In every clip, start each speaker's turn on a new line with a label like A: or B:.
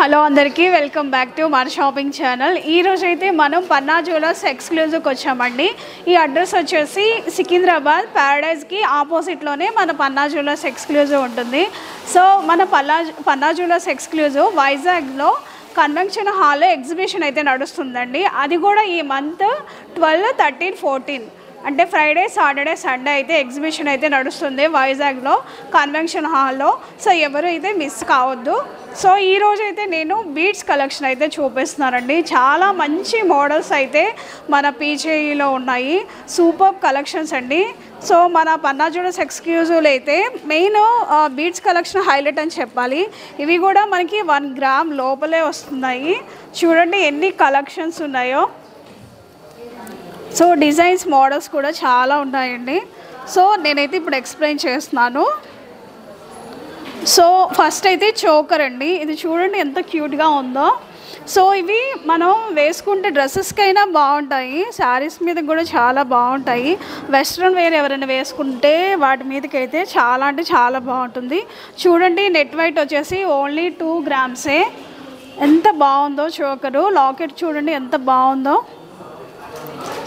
A: Hello అందరికీ welcome back to మన shopping channel. ఈరోజు అయితే మనం పన్నా జ్యువెలర్స్ ఎక్స్క్లూజివ్కి వచ్చామండి. ఈ అడ్రస్ వచ్చేసి సికింద్రాబాద్ ప్యారడైజ్కి ఆపోజిట్లోనే మన పన్నా జ్యువెలర్స్ ఎక్స్క్లూజివ్ ఉంటుంది. సో మన పన్నా జ్యువెలర్స్ ఎక్స్క్లూజివ్ వైజాగ్లో కన్వెన్షన్ హాల్లో ఎగ్జిబిషన్ అయితే నడుస్తుందండి. అది కూడా ఈ మంత్ 12, 13, 14 అంటే ఫ్రైడే, సాటర్డే, సండే అయితే ఎగ్జిబిషన్ అయితే నడుస్తుంది వైజాగ్లో కన్వెన్షన్ హాల్లో. సో ఎవరు అయితే మిస్ కావద్దు. సో ఈరోజు అయితే నేను బీడ్స్ కలెక్షన్ అయితే చూపిస్తున్నానండి. చాలా మంచి మోడల్స్ అయితే మన పీజేఈలో ఉన్నాయి. సూపర్ కలెక్షన్స్ అండి. సో మన పన్నా జ్యువెలర్స్ ఎక్స్క్లూజివ్లో అయితే మెయిన్ బీడ్స్ కలెక్షన్ హైలైట్ అని చెప్పాలి. ఇవి కూడా మనకి 1 గ్రామ్ లోపలే వస్తున్నాయి. చూడండి ఎన్ని కలెక్షన్స్ ఉన్నాయో. సో డిజైన్స్ మోడల్స్ కూడా చాలా ఉన్నాయండి. సో నేనైతే ఇప్పుడు ఎక్స్ప్లెయిన్ చేస్తున్నాను. సో ఫస్ట్ అయితే చోకర్ అండి. ఇది చూడండి ఎంత క్యూట్గా ఉందో. సో ఇవి మనం వేసుకుంటే డ్రెస్సెస్కైనా బాగుంటాయి, శారీస్ మీద కూడా చాలా బాగుంటాయి. వెస్ట్రన్ వేర్ ఎవరైనా వేసుకుంటే వాటి మీదకైతే చాలా అంటే చాలా బాగుంటుంది. చూడండి నెట్ వెయిట్ వచ్చేసి ఓన్లీ 2 గ్రామ్సే. ఎంత బాగుందో చోకరు. లాకెట్ చూడండి ఎంత బాగుందో.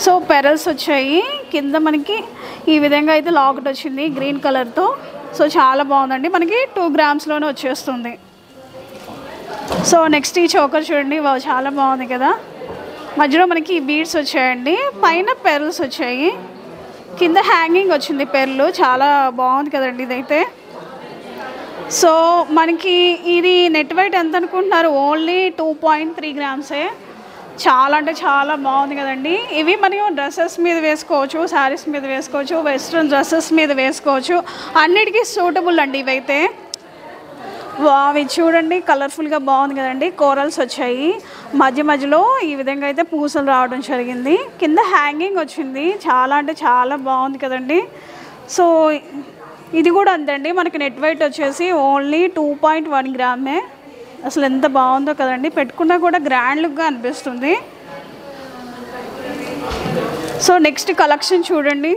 A: సో పెరల్స్ వచ్చాయి కింద మనకి. ఈ విధంగా అయితే లాకెట్ వచ్చింది గ్రీన్ కలర్తో. సో చాలా బాగుందండి. మనకి 2 గ్రామ్స్లోనే వచ్చేస్తుంది. సో నెక్స్ట్ ఈ చోకర్ చూడండి, చాలా బాగుంది కదా. మధ్యలో మనకి బీడ్స్ వచ్చాయండి, పైన పెరల్స్ వచ్చాయి, కింద హ్యాంగింగ్ వచ్చింది పెర్లు. చాలా బాగుంది కదండి ఇదైతే. సో మనకి ఇది నెట్ వెయిట్ ఎంత అనుకుంటున్నారు? ఓన్లీ 2.3 గ్రామ్సే. చాలా అంటే చాలా బాగుంది కదండి. ఇవి మనం డ్రెస్సెస్ మీద వేసుకోవచ్చు, శారీస్ మీద వేసుకోవచ్చు, వెస్ట్రన్ డ్రెస్సెస్ మీద వేసుకోవచ్చు. అన్నిటికీ సూటబుల్ అండి ఇవైతే. అవి చూడండి కలర్ఫుల్గా బాగుంది కదండి. కోరల్స్ వచ్చాయి, మధ్య మధ్యలో ఈ విధంగా అయితే పూసలు రావడం జరిగింది, కింద హ్యాంగింగ్ వచ్చింది. చాలా అంటే చాలా బాగుంది కదండి. సో ఇది కూడా అంతండి. మనకి నెట్ వెయిట్ వచ్చేసి ఓన్లీ 2.1 గ్రామే. అసలు ఎంత బాగుందో కదండి. పెట్టుకున్నా కూడా గ్రాండ్ లుక్గా అనిపిస్తుంది. సో నెక్స్ట్ కలెక్షన్ చూడండి,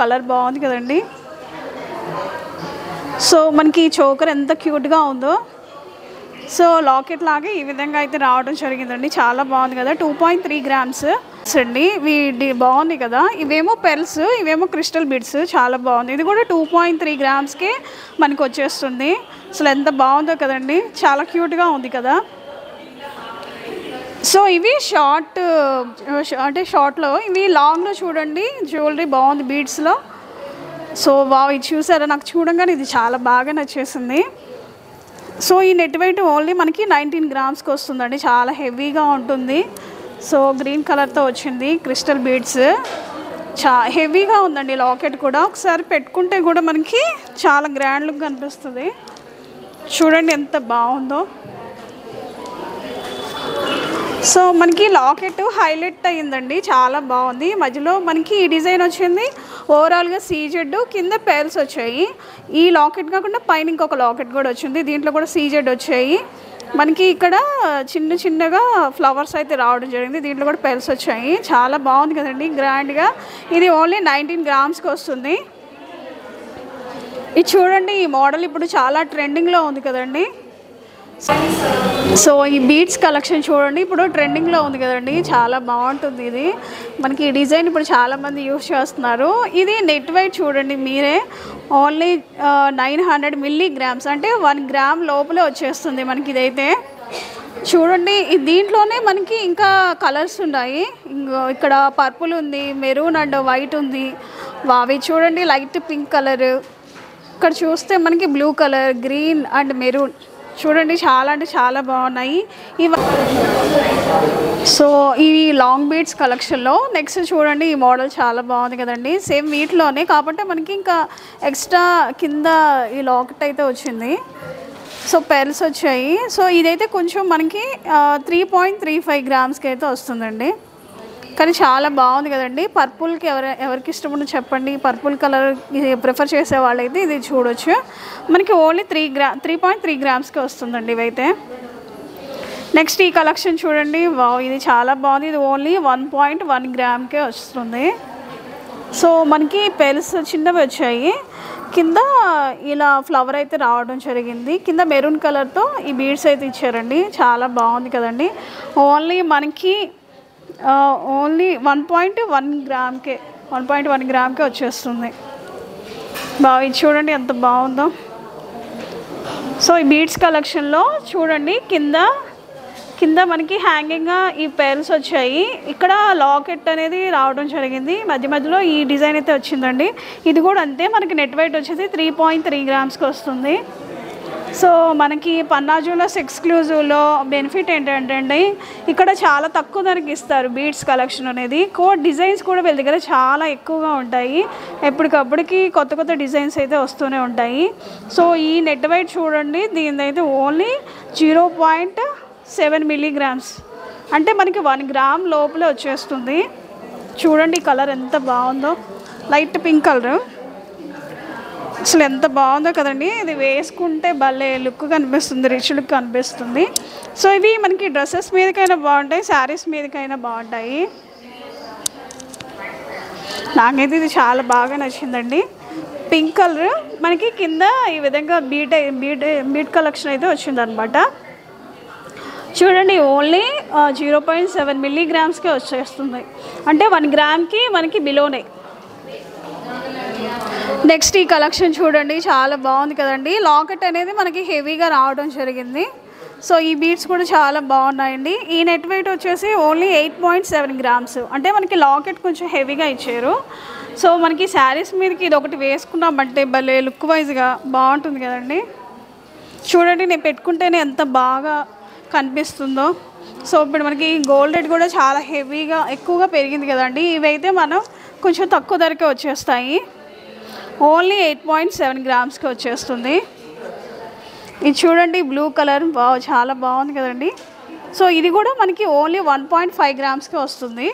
A: కలర్ బాగుంది కదండి. సో మనకి ఈ చోకర్ ఎంత క్యూట్గా ఉందో. సో లాకెట్ లాగే ఈ విధంగా అయితే రావడం జరిగిందండి. చాలా బాగుంది కదా. 2.3 గ్రామ్స్ అండి. ఇవి బాగుంది కదా. ఇవేమో పెర్ల్స్, ఇవేమో క్రిస్టల్ బీడ్స్. చాలా బాగుంది. ఇది కూడా 2.3 గ్రామ్స్కి మనకు వచ్చేస్తుంది. అసలు ఎంత బాగుందో కదండి. చాలా క్యూట్గా ఉంది కదా. సో ఇవి షార్ట్ అంటే షార్ట్లో, ఇవి లాంగ్లో చూడండి జ్యువెలరీ బాగుంది బీడ్స్లో. సో ఇది చూసారా, నాకు చూడంగానే ఇది చాలా బాగా నచ్చేసింది. సో ఈ నెట్ వెయిట్ ఓన్లీ మనకి 19 గ్రామ్స్కి వస్తుందండి. చాలా హెవీగా ఉంటుంది. సో గ్రీన్ కలర్తో వచ్చింది క్రిస్టల్ బీడ్స్. హెవీగా ఉందండి లాకెట్ కూడా. ఒకసారి పెట్టుకుంటే కూడా మనకి చాలా గ్రాండ్ లుక్ అనిపిస్తుంది. చూడండి ఎంత బాగుందో. సో మనకి లాకెట్ హైలైట్ అయ్యిందండి. చాలా బాగుంది. మధ్యలో మనకి ఈ డిజైన్ వచ్చింది. ఓవరాల్గా సీజెడ్, కింద పెర్ల్స్ వచ్చాయి. ఈ లాకెట్ కాకుండా పైన ఇంకొక లాకెట్ కూడా వచ్చింది. దీంట్లో కూడా సీజెడ్ వచ్చాయి. మనకి ఇక్కడ చిన్న చిన్నగా ఫ్లవర్స్ అయితే రావడం జరిగింది. దీంట్లో కూడా పెర్ల్స్ వచ్చాయి. చాలా బాగుంది కదండి గ్రాండ్గా. ఇది ఓన్లీ 19 గ్రామ్స్కి వస్తుంది. ఇది చూడండి, ఈ మోడల్ ఇప్పుడు చాలా ట్రెండింగ్లో ఉంది కదండి. సో ఈ బీడ్స్ కలెక్షన్ చూడండి, ఇప్పుడు ట్రెండింగ్లో ఉంది కదండి. చాలా బాగుంటుంది ఇది. మనకి ఈ డిజైన్ ఇప్పుడు చాలామంది యూస్ చేస్తున్నారు. ఇది నెట్ వెయిట్ చూడండి మీరే, ఓన్లీ 900 మిల్లీగ్రామ్స్ అంటే 1 గ్రామ్ లోపలే వచ్చేస్తుంది మనకి ఇదైతే. చూడండి దీంట్లోనే మనకి ఇంకా కలర్స్ ఉన్నాయి. ఇక్కడ పర్పుల్ ఉంది, మెరూన్ అండ్ వైట్ ఉంది. అవి చూడండి లైట్ పింక్ కలర్. ఇక్కడ చూస్తే మనకి blue colour, green and maroon. చూడండి చాలా అంటే చాలా బాగున్నాయి ఇవి. సో ఇవి లాంగ్ బీడ్స్ కలెక్షన్లో నెక్స్ట్ చూడండి, ఈ మోడల్ చాలా బాగుంది కదండి. సేమ్ వీటిలోనే కాబట్టి మనకి ఇంకా ఎక్స్ట్రా కింద ఈ లాకెట్ అయితే వచ్చింది. సో పెర్ల్స్ వచ్చాయి. సో ఇదైతే కొంచెం మనకి 3.35 గ్రామ్స్కి అయితే వస్తుందండి. కానీ చాలా బాగుంది కదండి. పర్పుల్కి ఎవరికి ఇష్టమో చెప్పండి. పర్పుల్ కలర్ ప్రిఫర్ చేసే వాళ్ళైతే ఇది చూడొచ్చు. మనకి ఓన్లీ 3.3 గ్రామ్స్కి వస్తుందండి ఇవైతే. నెక్స్ట్ ఈ కలెక్షన్ చూడండి, ఇది చాలా బాగుంది. ఇది ఓన్లీ 1.1 గ్రామ్కే వస్తుంది. సో మనకి పెర్ల్స్ చిన్నవి వచ్చాయి. కింద ఇలా ఫ్లవర్ అయితే రావడం జరిగింది. కింద మెరూన్ కలర్తో ఈ బీడ్స్ అయితే ఇచ్చారండి. చాలా బాగుంది కదండి. ఓన్లీ మనకి ఓన్లీ 1.1 గ్రామ్కే 1.1 గ్రామ్కే వచ్చేస్తుంది. బాగా ఇది చూడండి ఎంత బాగుందో. సో ఈ బీడ్స్ కలెక్షన్లో చూడండి కింద మనకి హ్యాంగింగ్గా ఈ పెర్ల్స్ వచ్చాయి. ఇక్కడ లాకెట్ అనేది రావడం జరిగింది. మధ్యలో ఈ డిజైన్ అయితే వచ్చిందండి. ఇది కూడా అంతే, మనకి నెట్ వెయిట్ వచ్చేసి 3.3 గ్రామ్స్కి వస్తుంది. సో మనకి పన్నా జ్యువెలర్స్ ఎక్స్క్లూజివ్లో బెనిఫిట్ ఏంటంటే అండి, ఇక్కడ చాలా తక్కువ ధరకి ఇస్తారు బీడ్స్ కలెక్షన్ అనేది. డిజైన్స్ కూడా వీళ్ళ దగ్గర చాలా ఎక్కువగా ఉంటాయి. ఎప్పటికప్పటికి కొత్త డిజైన్స్ అయితే వస్తూనే ఉంటాయి. సో ఈ నెట్ వెయిట్ చూడండి, దీనిదైతే ఓన్లీ 0.7 మిల్లీగ్రామ్స్, అంటే మనకి 1 గ్రామ్ లోపలే వచ్చేస్తుంది. చూడండి కలర్ ఎంత బాగుందో, లైట్ పింక్ కలర్, అసలు ఎంత బాగుందో కదండి. ఇది వేసుకుంటే భలే లుక్ కనిపిస్తుంది, రిచ్ లుక్ కనిపిస్తుంది. సో ఇవి మనకి డ్రెస్సెస్ మీదకైనా బాగుంటాయి, శారీస్ మీదకైనా బాగుంటాయి. నాకైతే ఇది చాలా బాగా నచ్చిందండి. పింక్ కలర్ మనకి కింద ఈ విధంగా బీడ్ కలెక్షన్ అయితే వచ్చిందనమాట. చూడండి ఓన్లీ 0.7 మిల్లీగ్రామ్స్కే వచ్చేస్తుంది, అంటే 1 గ్రామ్కి మనకి బిలోనే. నెక్స్ట్ ఈ కలెక్షన్ చూడండి, చాలా బాగుంది కదండి. లాకెట్ అనేది మనకి హెవీగా రావడం జరిగింది. సో ఈ బీడ్స్ కూడా చాలా బాగున్నాయండి. ఈ నెట్ వెయిట్ వచ్చేసి ఓన్లీ 8.7 గ్రామ్స్, అంటే మనకి లాకెట్ కొంచెం హెవీగా ఇచ్చారు. సో మనకి శారీస్ మీదకి ఇది ఒకటి వేసుకున్నామంటే భలే లుక్ వైజ్గా బాగుంటుంది కదండి. చూడండి నేను పెట్టుకుంటేనే ఎంత బాగా కనిపిస్తుందో. సో ఇప్పుడు మనకి గోల్డ్ రేట్ కూడా చాలా హెవీగా ఎక్కువగా పెరిగింది కదండి. ఇవైతే మనం కొంచెం తక్కువ ధరకే వచ్చేస్తాయి. ఓన్లీ 8.7 గ్రామ్స్కి వచ్చేస్తుంది. ఇది చూడండి బ్లూ కలర్, చాలా బాగుంది కదండి. సో ఇది కూడా మనకి ఓన్లీ 1.5 గ్రామ్స్కి వస్తుంది.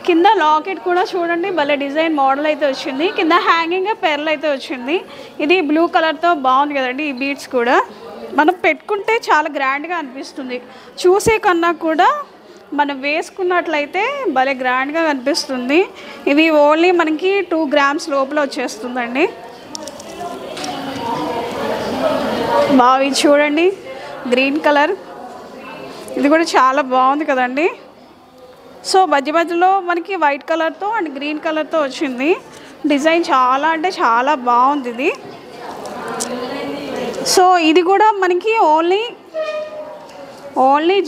A: కింద లాకెట్ కూడా చూడండి భలే డిజైన్ మోడల్ అయితే వచ్చింది. కింద హ్యాంగింగ్ పెర్ల్ అయితే వచ్చింది. ఇది బ్లూ కలర్తో బాగుంది కదండి. ఈ బీడ్స్ కూడా మనం పెట్టుకుంటే చాలా గ్రాండ్గా అనిపిస్తుంది. చూసే కన్నా కూడా మనం వేసుకున్నట్లయితే భలే గ్రాండ్గా కనిపిస్తుంది. ఇవి ఓన్లీ మనకి 2 గ్రామ్స్ లోపల వచ్చేస్తుందండి. బాగా చూడండి గ్రీన్ కలర్, ఇది కూడా చాలా బాగుంది కదండి. సో మధ్యలో మనకి వైట్ కలర్తో అండ్ గ్రీన్ కలర్తో వచ్చింది. డిజైన్ చాలా అంటే చాలా బాగుంది ఇది. సో ఇది కూడా మనకి ఓన్లీ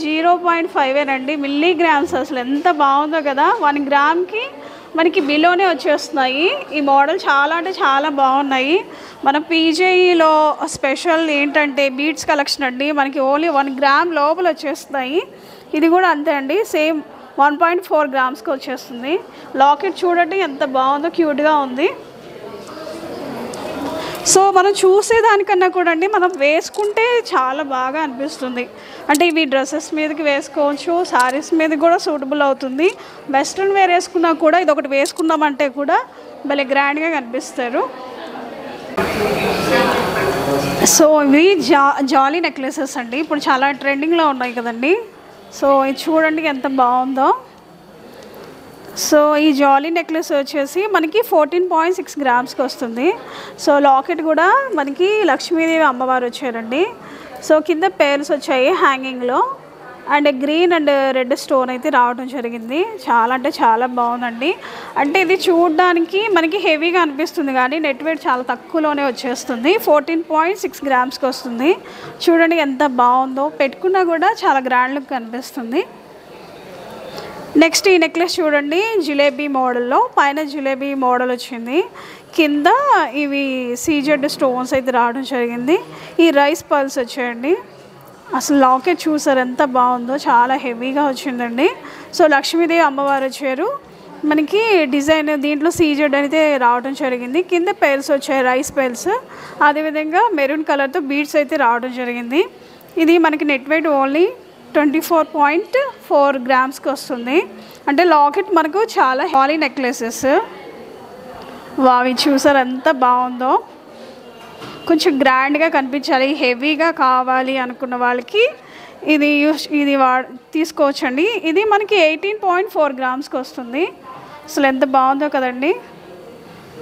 A: 0.5 అండి మిల్లీగ్రామ్స్. అసలు ఎంత బాగుందో కదా. 1 గ్రామ్కి మనకి బిలోనే వచ్చేస్తున్నాయి. ఈ మోడల్ చాలా అంటే చాలా బాగున్నాయి. మన పీజేఈలో స్పెషల్ ఏంటంటే బీడ్స్ కలెక్షన్ అండి, మనకి ఓన్లీ 1 గ్రామ్ లోపల వచ్చేస్తున్నాయి. ఇది కూడా అంతే అండి, సేమ్ 1.4 గ్రామ్స్కి వచ్చేస్తుంది. లాకెట్ చూడండి ఎంత బాగుందో, క్యూట్గా ఉంది. సో మనం చూసేదానికన్నా కూడా అండి మనం వేసుకుంటే చాలా బాగా అనిపిస్తుంది. అంటే ఇవి డ్రెస్సెస్ మీదకి వేసుకోవచ్చు, శారీస్ మీద కూడా సూటబుల్ అవుతుంది. వెస్ట్రన్ వేర్ వేసుకున్నా కూడా ఇది ఒకటి వేసుకున్నామంటే కూడా భలే గ్రాండ్గా కనిపిస్తారు. సో ఇవి జాలీ నెక్లెసెస్ అండి, ఇప్పుడు చాలా ట్రెండింగ్లో ఉన్నాయి కదండి. సో ఇది చూడండి ఎంత బాగుందో. సో ఈ జాలీ నెక్లెస్ వచ్చేసి మనకి 14.6 గ్రామ్స్కి వస్తుంది. సో లాకెట్ కూడా మనకి లక్ష్మీదేవి అమ్మవారు వచ్చారండి. సో కింద పేర్స్ వచ్చాయి హ్యాంగింగ్లో, and green and red stone అయితే రావడం జరిగింది. చాలా అంటే చాలా బాగుందండి. అంటే ఇది చూడడానికి మనకి హెవీగా అనిపిస్తుంది కానీ నెట్ వెయిట్ చాలా తక్కువలోనే వచ్చేస్తుంది. 14.6 గ్రామ్స్కి వస్తుంది. చూడండి ఎంత బాగుందో, పెట్టుకున్నా కూడా చాలా గ్రాండ్ లుక్ కనిపిస్తుంది. నెక్స్ట్ ఈ నెక్లెస్ చూడండి జిలేబీ మోడల్లో, పైన జిలేబీ మోడల్ వచ్చింది, కింద ఇవి సీజెడ్ స్టోన్స్ అయితే రావడం జరిగింది. ఈ రైస్ పర్ల్స్ వచ్చాయండి. అసలు లాకెట్ చూసారు ఎంత బాగుందో, చాలా హెవీగా వచ్చిందండి. సో లక్ష్మీదేవి అమ్మవారు వచ్చారు. మనకి డిజైన్ దీంట్లో సీజెడ్ అయితే రావడం జరిగింది. కింద పేల్స్ వచ్చాయి, రైస్ పేల్స్. అదేవిధంగా మెరూన్ కలర్తో బీడ్స్ అయితే రావడం జరిగింది. ఇది మనకి నెట్ వెయిట్ ఓన్లీ 24.4 గ్రామ్స్కి వస్తుంది. అంటే లాకెట్ మనకు చాలా హాలీ నెక్లెసెస్. వావి చూసారు ఎంత బాగుందో. కొంచెం గ్రాండ్గా కనిపించాలి, హెవీగా కావాలి అనుకున్న వాళ్ళకి ఇది తీసుకోవచ్చండి. ఇది మనకి 18.4 గ్రామ్స్కి వస్తుంది. అసలు ఎంత బాగుందో కదండి.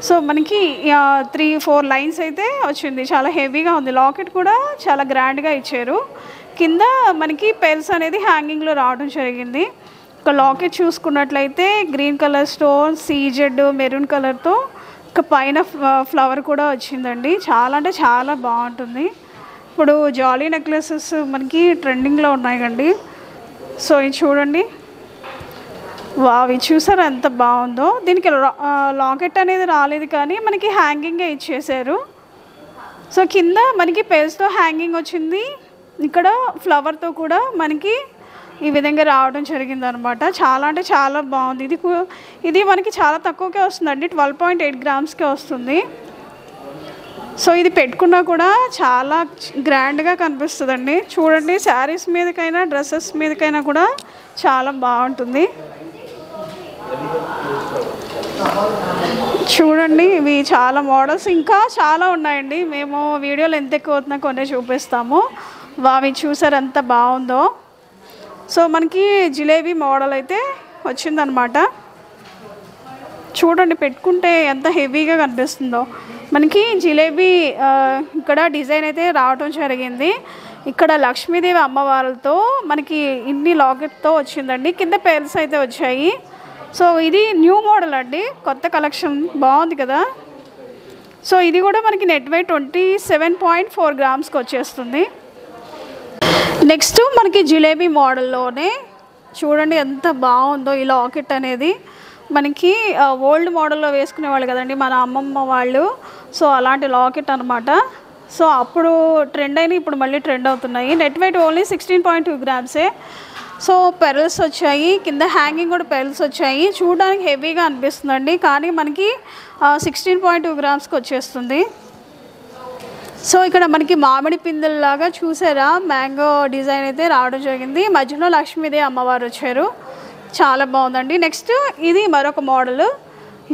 A: సో మనకి 3-4 లైన్స్ అయితే వచ్చింది, చాలా హెవీగా ఉంది. లాకెట్ కూడా చాలా గ్రాండ్గా ఇచ్చారు. కింద మనకి పెర్ల్స్ అనేది హ్యాంగింగ్లో రావడం జరిగింది. ఒక లాకెట్ చూసుకున్నట్లయితే green colour stone, CZ maroon కలర్తో ఒక పైన ఫ్లవర్ కూడా వచ్చిందండి. చాలా అంటే చాలా బాగుంటుంది. ఇప్పుడు జాలీ నెక్లెసెస్ మనకి ట్రెండింగ్లో ఉన్నాయి కండి. సో ఇది చూడండి, ఇది చూసారా ఎంత బాగుందో. దీనికి లాకెట్ అనేది రాలేదు కానీ మనకి హ్యాంగింగే ఇచ్చేసారు. సో కింద మనకి పెర్ల్స్తో హ్యాంగింగ్ వచ్చింది, ఇక్కడ ఫ్లవర్తో కూడా మనకి ఈ విధంగా రావడం జరిగింది అనమాట. చాలా అంటే చాలా బాగుంది. ఇది మనకి చాలా తక్కువకే వస్తుందండి, 12.8 గ్రామ్స్కే వస్తుంది. సో ఇది పెట్టుకున్నా కూడా చాలా గ్రాండ్గా కనిపిస్తుందండి. చూడండి, శారీస్ మీదకైనా డ్రెస్సెస్ మీదకైనా కూడా చాలా బాగుంటుంది. చూడండి, ఇవి చాలా మోడల్స్ ఇంకా చాలా ఉన్నాయండి. మేము వీడియోలో ఎంత ఎక్కువ అవుతున్నా కొన్ని చూపిస్తాము. అవి చూసారు ఎంత బాగుందో. సో మనకి జిలేబీ మోడల్ అయితే వచ్చిందనమాట. చూడండి, పెట్టుకుంటే ఎంత హెవీగా కనిపిస్తుందో. మనకి జిలేబీ ఇక్కడ డిజైన్ అయితే రావడం జరిగింది. ఇక్కడ లక్ష్మీదేవి అమ్మవారులతో మనకి ఇన్ని లాకెట్తో వచ్చిందండి. కింద పెర్ల్స్ అయితే వచ్చాయి. సో ఇది న్యూ మోడల్ అండి, కొత్త కలెక్షన్, బాగుంది కదా. సో ఇది కూడా మనకి నెట్ వెయిట్ 27.4 గ్రామ్స్కి వచ్చేస్తుంది. నెక్స్ట్ మనకి జిలేబీ మోడల్లోనే చూడండి ఎంత బాగుందో ఈ లాకెట్ అనేది. మనకి ఓల్డ్ మోడల్లో వేసుకునేవాళ్ళు కదండి మన అమ్మమ్మ వాళ్ళు. సో అలాంటి లాకెట్ అనమాట. సో అప్పుడు ట్రెండ్ అయినా ఇప్పుడు మళ్ళీ ట్రెండ్ అవుతున్నాయి. నెట్ వెయిట్ ఓన్లీ 16.2 గ్రామ్సే. సో పెరల్స్ వచ్చాయి, కింద హ్యాంగింగ్ కూడా పెరల్స్ వచ్చాయి. చూడడానికి హెవీగా అనిపిస్తుందండి, కానీ మనకి 16.2 గ్రామ్స్కి వచ్చేస్తుంది. సో ఇక్కడ మనకి మామిడి పిందెల్లాగా చూసారా, మ్యాంగో డిజైన్ అయితే రావడం జరిగింది. మధ్యలో లక్ష్మీదేవి అమ్మవారు వచ్చారు, చాలా బాగుందండి. నెక్స్ట్ ఇది మరొక మోడల్,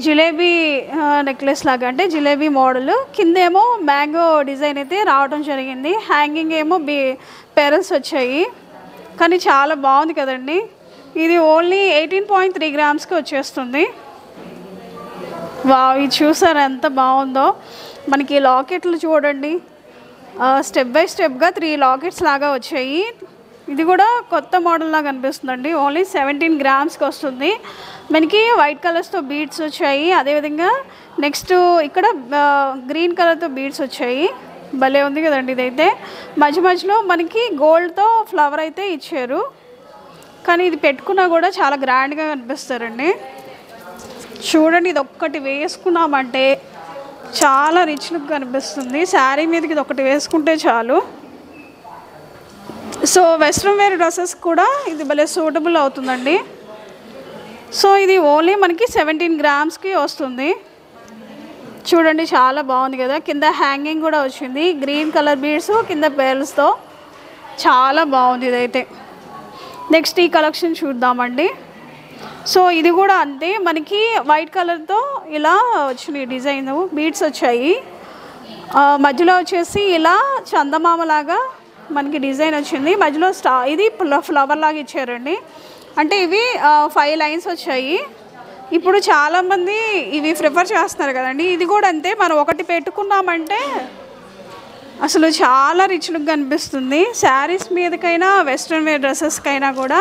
A: జిలేబీ నెక్లెస్ లాగా, అంటే జిలేబీ మోడల్. కిందేమో మ్యాంగో డిజైన్ అయితే రావడం జరిగింది, హ్యాంగింగ్ ఏమో పెరల్స్ వచ్చాయి. కానీ చాలా బాగుంది కదండి. ఇది ఓన్లీ 18.3 గ్రామ్స్కి వచ్చేస్తుంది. ఇది చూసారా ఎంత బాగుందో. మనకి లాకెట్లు చూడండి, స్టెప్ బై స్టెప్గా 3 లాకెట్స్ లాగా వచ్చాయి. ఇది కూడా కొత్త మోడల్ లాగా కనిపిస్తుందండి. ఓన్లీ 17 గ్రామ్స్కి వస్తుంది. మనకి వైట్ కలర్స్తో బీడ్స్ వచ్చాయి. అదేవిధంగా నెక్స్ట్ ఇక్కడ గ్రీన్ కలర్తో బీడ్స్ వచ్చాయి. భలే ఉంది కదండి ఇదైతే. మధ్య మధ్యలో మనకి గోల్డ్తో ఫ్లవర్ అయితే ఇచ్చారు, కానీ ఇది పెట్టుకున్నా కూడా చాలా గ్రాండ్గా కనిపిస్తారండి. చూడండి, ఇది ఒక్కటి వేసుకున్నామంటే చాలా రిచ్ లుక్ కనిపిస్తుంది. శారీ మీదకి ఇది ఒకటి వేసుకుంటే చాలు. సో వెస్ట్రన్ వేర్ డ్రెస్సెస్ కూడా ఇది భలే సూటబుల్ అవుతుందండి. సో ఇది ఓన్లీ మనకి 17 గ్రామ్స్కి వస్తుంది. చూడండి, చాలా బాగుంది కదా. కింద హ్యాంగింగ్ కూడా వచ్చింది, గ్రీన్ కలర్ బీడ్స్, కింద పెర్ల్స్తో చాలా బాగుంది ఇదైతే. నెక్స్ట్ ఈ కలెక్షన్ చూద్దామండి. సో ఇది కూడా అంతే, మనకి వైట్ కలర్తో ఇలా వచ్చినాయి డిజైన్, బీడ్స్ వచ్చాయి. మధ్యలో వచ్చేసి ఇలా చందమామలాగా మనకి డిజైన్ వచ్చింది. మధ్యలో ఇది ఫ్లవర్ లాగా ఇచ్చారండి. అంటే ఇవి 5 లైన్స్ వచ్చాయి. ఇప్పుడు చాలామంది ఇవి ప్రిఫర్ చేస్తున్నారు కదండి. ఇది కూడా అంతే, మనం ఒకటి పెట్టుకున్నామంటే అసలు చాలా రిచ్ లుక్ కనిపిస్తుంది. శారీస్ మీదకైనా వెస్ట్రన్ వేర్ డ్రెస్సెస్కైనా కూడా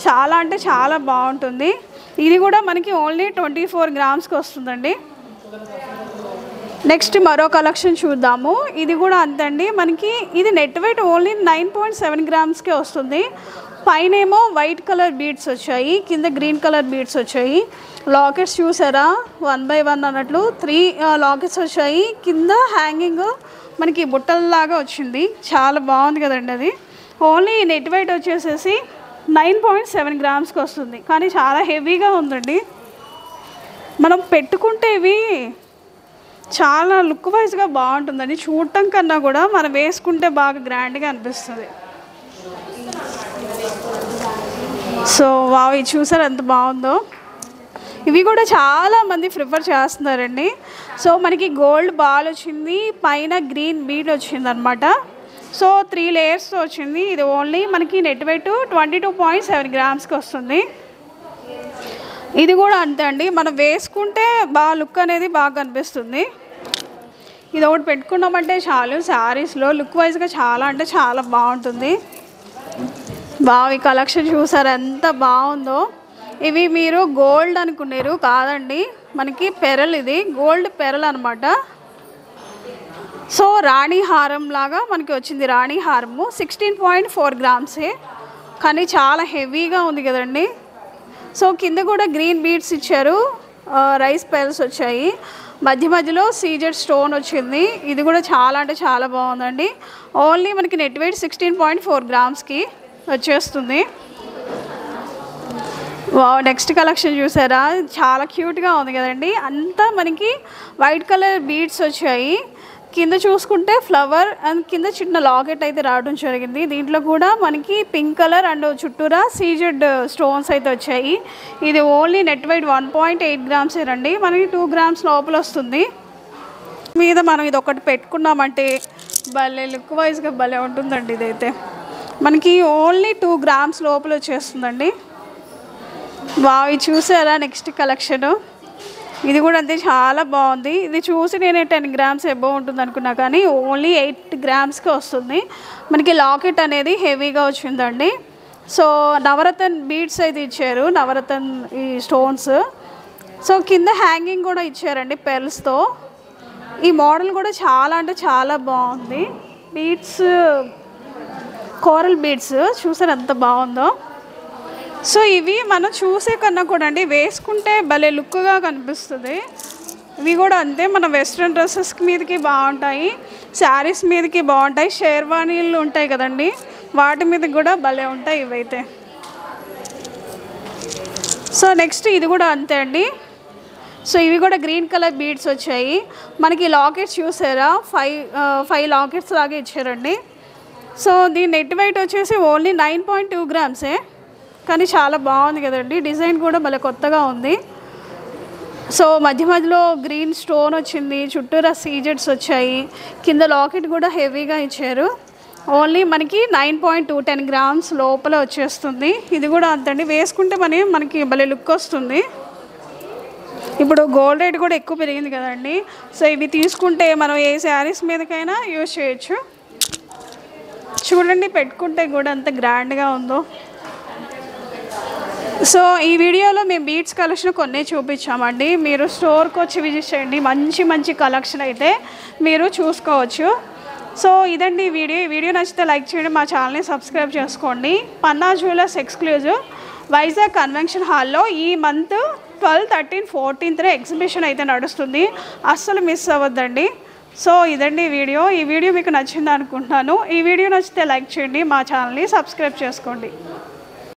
A: చాలా అంటే చాలా బాగుంటుంది. ఇది కూడా మనకి ఓన్లీ 24 గ్రామ్స్కి వస్తుందండి. నెక్స్ట్ మరో కలెక్షన్ చూద్దాము. ఇది కూడా అంతండి, మనకి ఇది నెట్ వెయిట్ ఓన్లీ 9.7 గ్రామ్స్కే వస్తుంది. పైన ఏమో వైట్ కలర్ బీడ్స్ వచ్చాయి, కింద గ్రీన్ కలర్ బీడ్స్ వచ్చాయి. లాకెట్స్ చూసారా, 1 by 1 అన్నట్లు 3 లాకెట్స్ వచ్చాయి. కింద హ్యాంగింగ్ మనకి బుట్టల్లాగా వచ్చింది, చాలా బాగుంది కదండి. అది ఓన్లీ నెట్ వెయిట్ వచ్చేసేసి 9.7 గ్రామ్స్కి వస్తుంది, కానీ చాలా హెవీగా ఉందండి. మనం పెట్టుకుంటే ఇవి చాలా లుక్ వైజ్గా బాగుంటుందండి. చూడటం కన్నా కూడా మనం వేసుకుంటే బాగా గ్రాండ్గా అనిపిస్తుంది. సో ఇవి చూసారు ఎంత బాగుందో. ఇవి కూడా చాలామంది ప్రిఫర్ చేస్తున్నారండి. సో మనకి గోల్డ్ బాల్ వచ్చింది, పైన గ్రీన్ బీడ్ వచ్చింది అనమాట. సో 3 లేయర్స్ వచ్చింది. ఇది ఓన్లీ మనకి నెట్ వెయిట్ 22.7 గ్రామ్స్కి వస్తుంది. ఇది కూడా అంతే అండి, మనం వేసుకుంటే బాగా లుక్ అనేది బాగా కనిపిస్తుంది. ఇది ఒకటి పెట్టుకున్నామంటే చాలు, శారీస్లో లుక్ వైజ్గా చాలా అంటే చాలా బాగుంటుంది. ఈ కలెక్షన్ చూసారు ఎంత బాగుందో. ఇవి మీరు గోల్డ్ అనుకున్నారు కాదండి, మనకి పెరల్, ఇది గోల్డ్ పెరల్ అనమాట. సో రాణి హారం లాగా మనకి వచ్చింది, రాణి హారము 16.4 గ్రామ్సే, కానీ చాలా హెవీగా ఉంది కదండి. సో కింద కూడా గ్రీన్ బీడ్స్ ఇచ్చారు, రైస్ పెరల్స్ వచ్చాయి, మధ్య మధ్యలో సీజెడ్ స్టోన్ వచ్చింది. ఇది కూడా చాలా అంటే చాలా బాగుందండి. ఓన్లీ మనకి నెట్ వెయిట్ 16.4 గ్రామ్స్కి వచ్చేస్తుంది. నెక్స్ట్ కలెక్షన్ చూసారా, చాలా క్యూట్గా ఉంది కదండి. అంతా మనకి వైట్ కలర్ బీడ్స్ వచ్చాయి, కింద చూసుకుంటే ఫ్లవర్ అండ్ కింద చిన్న లాకెట్ అయితే రావడం జరిగింది. దీంట్లో కూడా మనకి పింక్ కలర్ అండ్ చుట్టూరా సీజెడ్ స్టోన్స్ అయితే వచ్చాయి. ఇది ఓన్లీ నెట్ వెయిట్ 1.8 గ్రామ్స్ రండి, మనకి 2 గ్రామ్స్ లోపల వస్తుంది. మీద మనం ఇది ఒకటి పెట్టుకున్నామంటే భలే లుక్ వైజ్గా భలే ఉంటుందండి. ఇదైతే మనకి ఓన్లీ 2 గ్రామ్స్ లోపల వచ్చేస్తుందండి. ఇది చూసారా నెక్స్ట్ కలెక్షను, ఇది కూడా అంతే చాలా బాగుంది. ఇది చూసి నేను 10 గ్రామ్స్ అబోవ్ ఉంటుంది అనుకున్నా, కానీ ఓన్లీ 8 గ్రామ్స్కి వస్తుంది. మనకి లాకెట్ అనేది హెవీగా వచ్చిందండి. సో నవరత్న బీడ్స్ అయితే ఇచ్చారు, నవరత్న ఈ స్టోన్స్. సో కింద హ్యాంగింగ్ కూడా ఇచ్చారండి పెర్ల్స్తో. ఈ మోడల్ కూడా చాలా అంటే చాలా బాగుంది. బీడ్స్ కోరల్ బీడ్స్ చూసారు ఎంత బాగుందో. సో ఇవి మనం చూసే కన్నా కూడా అండి వేసుకుంటే భలే లుక్గా కనిపిస్తుంది. ఇవి కూడా అంతే, మన వెస్ట్రన్ డ్రెస్సెస్ మీదకి బాగుంటాయి, శారీస్ మీదకి బాగుంటాయి, షేర్వానీలు ఉంటాయి కదండి వాటి మీద కూడా భలే ఉంటాయి ఇవైతే. సో నెక్స్ట్ ఇది కూడా అంతే అండి. సో ఇవి కూడా గ్రీన్ కలర్ బీడ్స్ వచ్చాయి. మనకి లాకెట్స్ చూసారా, 5 లాకెట్స్ లాగా ఇచ్చారండి. సో దీని నెట్ వెయిట్ వచ్చేసి ఓన్లీ 9.2 గ్రామ్సే, కానీ చాలా బాగుంది కదండి. డిజైన్ కూడా భలే కొత్తగా ఉంది. సో మధ్య మధ్యలో గ్రీన్ స్టోన్ వచ్చింది, చుట్టూరా సీజెడ్స్ వచ్చాయి, కింద లాకెట్ కూడా హెవీగా ఇచ్చారు. ఓన్లీ మనకి 9.2 10 గ్రామ్స్ లోపల వచ్చేస్తుంది. ఇది కూడా అంతండి, వేసుకుంటే మనకి భలే లుక్ వస్తుంది. ఇప్పుడు గోల్డ్ రేట్ కూడా ఎక్కువ పెరిగింది కదండి. సో ఇవి తీసుకుంటే మనం ఏ శారీస్ మీదకైనా యూజ్ చేయొచ్చు. చూడండి పెట్టుకుంటే కూడా అంత గ్రాండ్గా ఉందో. సో ఈ వీడియోలో మేము బీడ్స్ కలెక్షన్ కొన్ని చూపించామండి, మీరు స్టోర్కి వచ్చి విజిట్ చేయండి, మంచి మంచి కలెక్షన్ అయితే మీరు చూసుకోవచ్చు. సో ఇదండి ఈ వీడియో నచ్చితే లైక్ చేయండి, మా ఛానల్ని సబ్స్క్రైబ్ చేసుకోండి. పన్నా జ్యువెలర్స్ ఎక్స్క్లూజివ్ వైజాగ్ కన్వెన్షన్ హాల్లో ఈ మంత్ 12, 13, 14 ఎగ్జిబిషన్ అయితే నడుస్తుంది, అస్సలు మిస్ అవ్వద్దండి. సో ఇదండి ఈ వీడియో మీకు నచ్చింది అనుకుంటున్నాను. ఈ వీడియో నచ్చితే లైక్ చేయండి, మా ఛానల్ని సబ్స్క్రైబ్ చేసుకోండి.